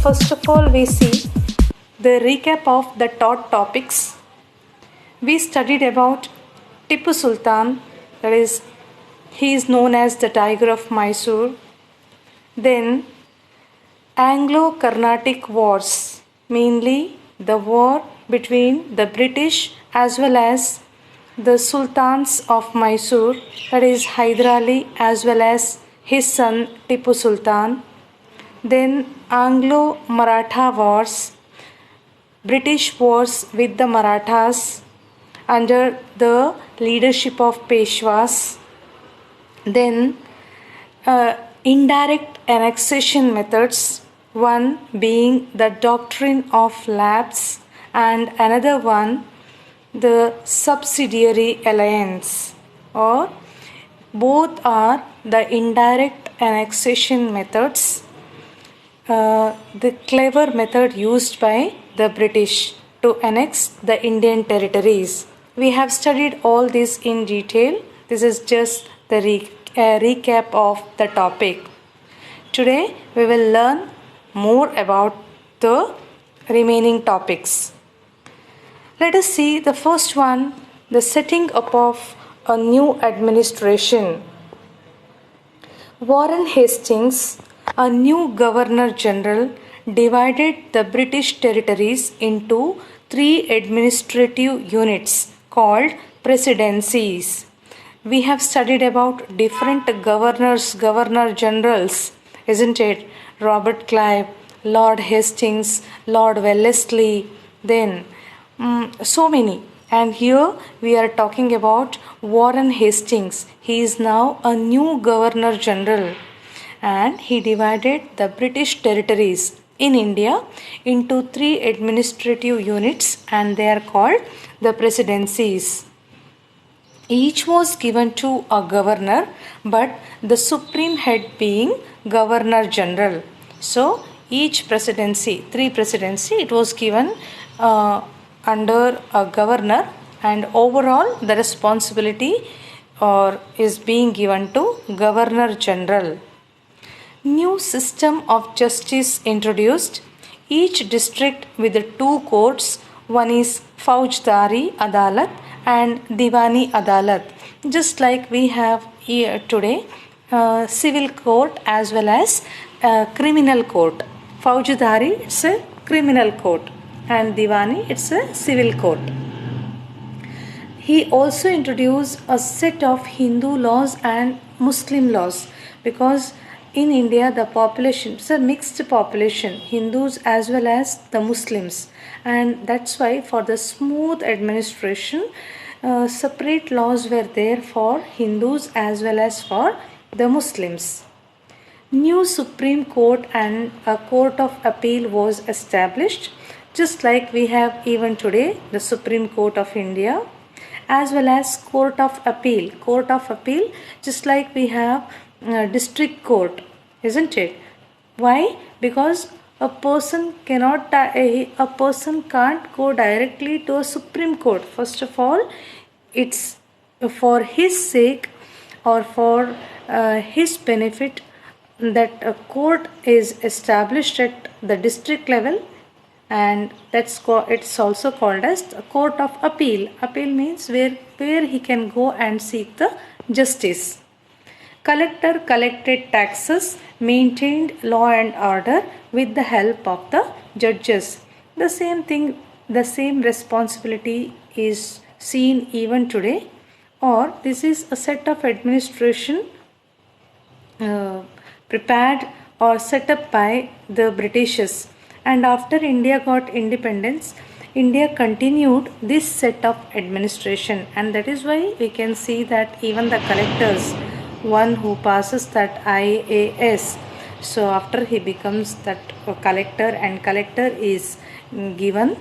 first of all, we see the recap of the taught topics. We studied about Tipu Sultan, that is, he is known as the Tiger of Mysore. Then, Anglo-Carnatic Wars, mainly the war between the British as well as the Sultans of Mysore, that is Hyder Ali as well as his son Tipu Sultan. Then Anglo-Maratha Wars, British wars with the Marathas under the leadership of Peshwas. Then indirect annexation methods, one being the doctrine of lapse and another one the subsidiary alliance, or both are the indirect annexation methods, the clever method used by the British to annex the Indian territories. We have studied all this in detail. This is just the recap of the topic. Today we will learn more about the remaining topics. Let us see the first one, the setting up of a new administration. Warren Hastings, a new Governor General, divided the British territories into 3 administrative units called presidencies. We have studied about different governor generals, isn't it? Robert Clive, Lord Hastings, Lord Wellesley, then so many. And here we are talking about Warren Hastings. He is now a new Governor General and he divided the British territories in India into 3 administrative units and they are called the presidencies. Each was given to a governor, but the supreme head being Governor General. So each presidency, 3 presidency, it was given under a governor and overall the responsibility is being given to Governor General. New system of justice introduced. Each district with 2 courts, one is Faujdari Adalat and Diwani Adalat, just like we have here today civil court as well as criminal court. Faujdari, it's a criminal court, and Diwani, it's a civil court. He also introduced a set of Hindu laws and Muslim laws, because in India the population is a mixed population, Hindus as well as the Muslims, and that's why for the smooth administration separate laws were there for Hindus as well as for the Muslims. New Supreme Court and a Court of Appeal was established, just like we have even today the Supreme Court of India as well as Court of Appeal. Court of Appeal, just like we have district court, isn't it? Why? Because a person can't go directly to a Supreme Court. First of all, it's for his sake or for his benefit that a court is established at the district level, and it's also called as a Court of Appeal. Appeal means where he can go and seek the justice. Collector collected taxes, maintained law and order with the help of the judges. The same thing, the same responsibility is seen even today, or this is a set of administration prepared or set up by the Britishers. And after India got independence, India continued this set of administration, and that is why we can see that even the collectors, one who passes that IAS, so after he becomes that collector, and collector is given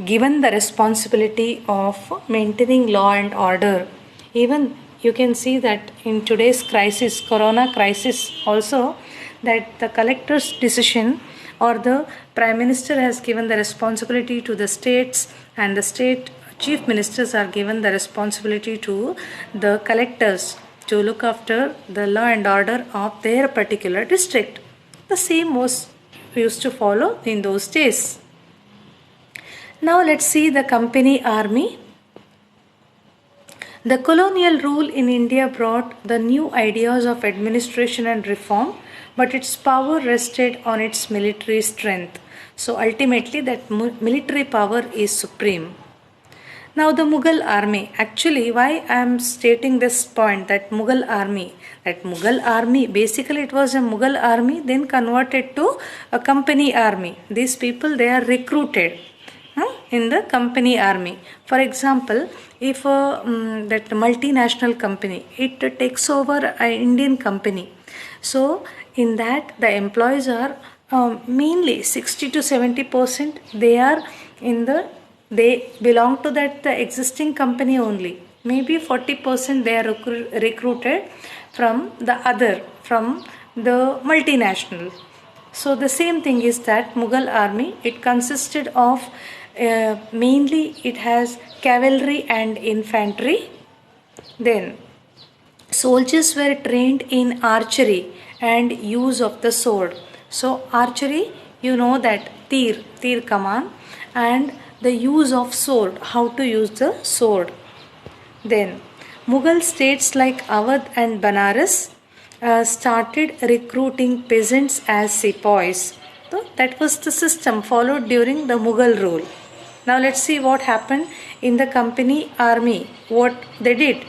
given the responsibility of maintaining law and order. Even you can see that in today's crisis, corona crisis also, that the collector's decision or the prime minister has given the responsibility to the states, and the state chief ministers are given the responsibility to the collectors to look after the law and order of their particular district. The same was used to follow in those days. Now let's see the company army. The colonial rule in India brought the new ideas of administration and reform, but its power rested on its military strength. So ultimately that military power is supreme. Now the Mughal army, actually why I am stating this point, that Mughal army, basically it was a Mughal army then converted to a company army. These people, they are recruited in the company army. For example, if that multinational company, it takes over an Indian company, so in that the employees are mainly 60 to 70% they belong to that the existing company only. Maybe 40% they are recruited from the multinational. So the same thing is that Mughal army, it consisted of mainly it has cavalry and infantry. Then soldiers were trained in archery and use of the sword. So archery, you know that tir kaman, and the use of sword, how to use the sword. Then Mughal states like Awadh and Banaras started recruiting peasants as sepoys. So that was the system followed during the Mughal rule. Now let's see what happened in the company army, what they did.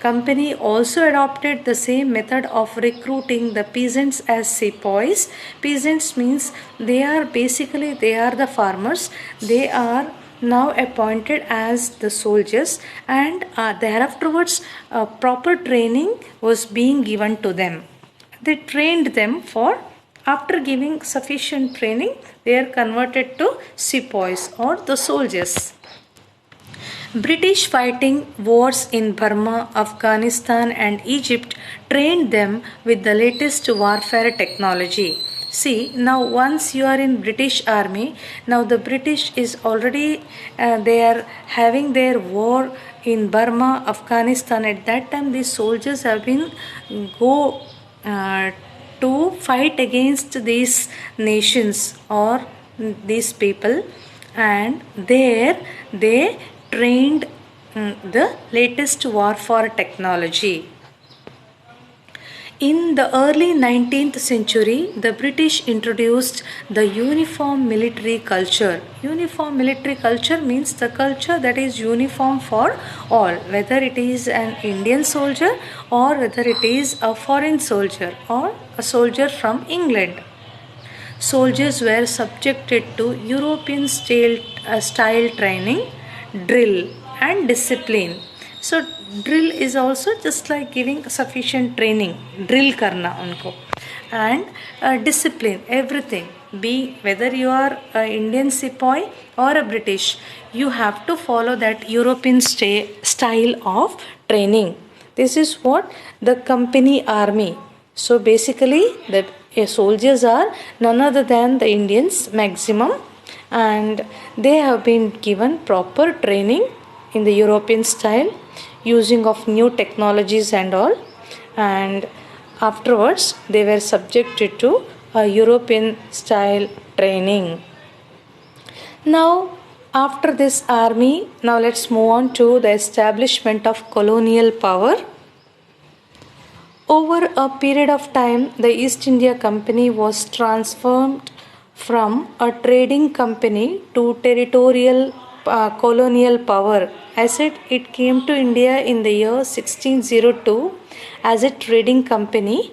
Company also adopted the same method of recruiting the peasants as sepoys. Peasants means they are the farmers. They are now appointed as the soldiers, and thereafterwards proper training was being given to them. They trained them after giving sufficient training, they are converted to sepoys or the soldiers. British fighting wars in Burma, Afghanistan and Egypt trained them with the latest warfare technology. See, now once you are in British army, now the British is already, they are having their war in Burma, Afghanistan. At that time these soldiers have been to fight against these nations or these people, and there they trained the latest warfare technology. In the early 19th century, the British introduced the uniform military culture. Uniform military culture means the culture that is uniform for all, whether it is an Indian soldier or whether it is a foreign soldier or a soldier from England. Soldiers were subjected to European style training, drill and discipline. So drill is also just like giving sufficient training, drill karna unko, and discipline, everything. Be whether you are an Indian sepoy or a British, you have to follow that European style of training. This is what the company army. So basically the soldiers are none other than the Indians maximum, and they have been given proper training in the European style, using of new technologies and all, and afterwards they were subjected to a European style training. Now after this army, now let's move on to the establishment of colonial power. Over a period of time, the East India Company was transformed from a trading company to territorial colonial power. As it came to India in the year 1602 as a trading company,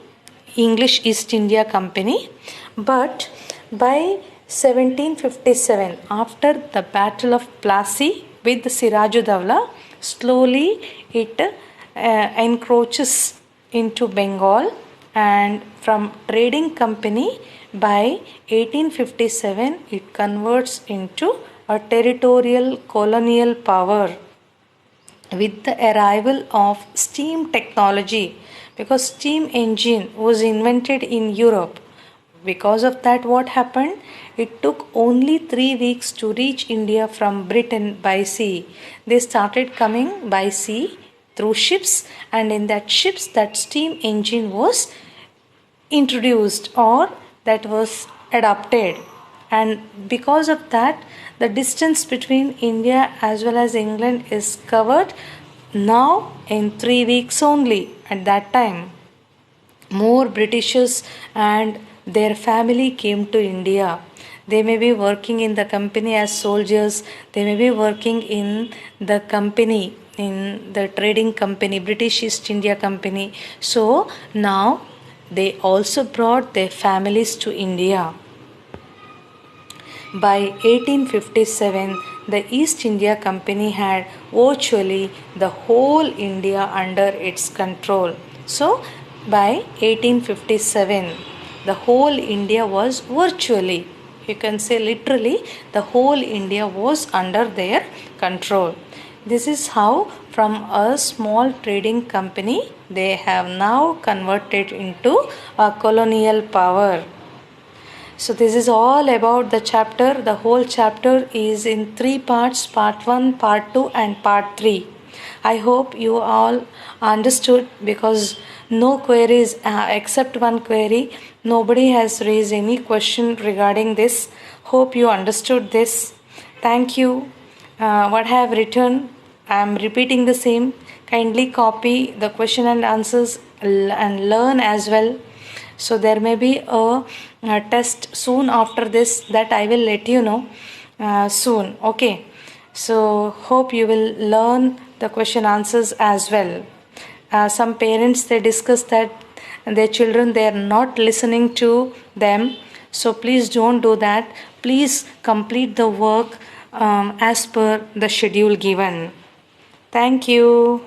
English East India Company, but by 1757, after the Battle of Plassey with Sirajudawla, slowly it encroaches into Bengal, and from trading company by 1857 it converts into a territorial colonial power with the arrival of steam technology, because steam engine was invented in Europe. Because of that, what happened? It took only 3 weeks to reach India from Britain by sea. They started coming by sea through ships, and in that ships that steam engine was introduced or that was adopted, and because of that the distance between India as well as England is covered now in 3 weeks only. At that time more Britishers and their family came to India. They may be working in the company as soldiers, they may be working in the company, in the trading company, British East India Company. So now they also brought their families to India. By 1857, the East India Company had virtually the whole India under its control. So, by 1857, the whole India was virtually, you can say literally, the whole India was under their control. This is how, from a small trading company, they have now converted into a colonial power. So this is all about the chapter. The whole chapter is in 3 parts, part 1, part 2 and part 3. I hope you all understood, because no queries except one query. Nobody has raised any question regarding this. Hope you understood this. Thank you. What I have written, I am repeating the same. Kindly copy the question and answers and learn as well. So there may be a test soon after this, that I will let you know soon. Okay. So hope you will learn the question answers as well. Some parents, they discuss that their children, they are not listening to them. So please don't do that. Please complete the work as per the schedule given. Thank you.